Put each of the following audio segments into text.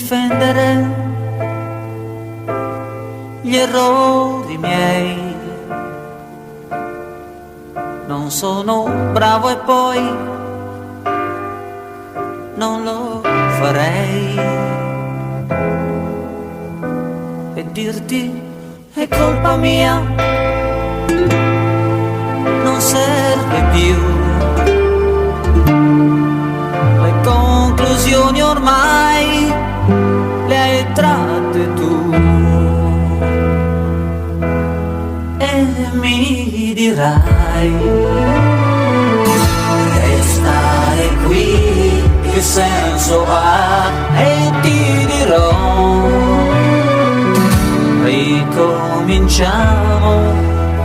difendere gli errori miei. Non sono bravo e poi non lo farei. E dirti è colpa mia non serve più. Le conclusioni ormai le hai tratte tu. E mi dirai restare qui che senso ha? E ti dirò ricominciamo,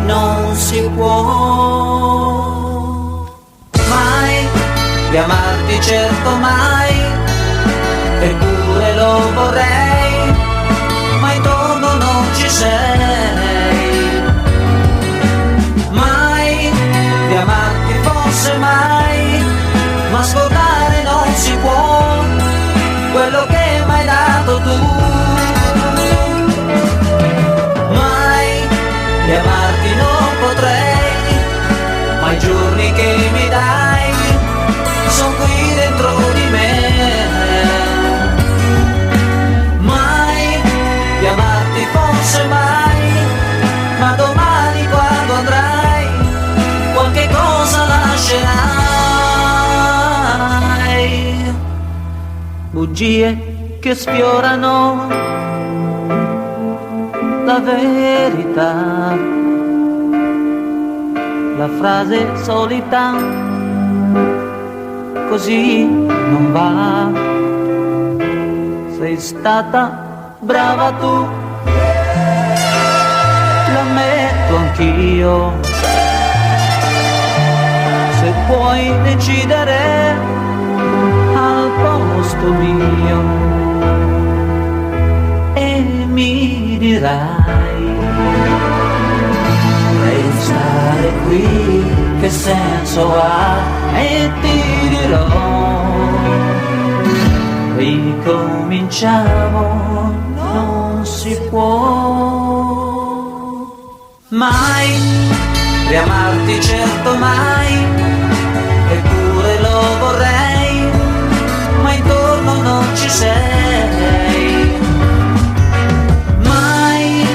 non si può mai riamarti, certo mai, eppure lo vorrei, ma intorno non ci sei. Mai riamarti forse mai, ma scordare non si può quello che m'hai dato tu. Riamarti non potrei, ma i giorni che mi dai sono qui dentro di me. Mai riamarti forse mai, ma domani quando andrai qualche cosa lascerai. Bugie che sfiorano la verità, la frase solita, così non va. Sei stata brava tu, l'ammetto anch'io. Se puoi decidere al posto mio e mi dirai restare qui che senso ha? E ti dirò ricominciamo, non si può mai riamarti, certo mai, eppure lo vorrei, ma intorno non ci sei. Mai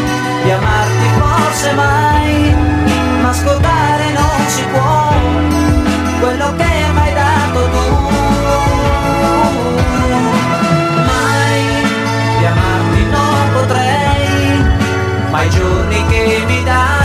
riamarti forse mai, ma scordare non si può quello che m'hai dato tu. Mai riamarti non potrei, ma i giorni che mi dai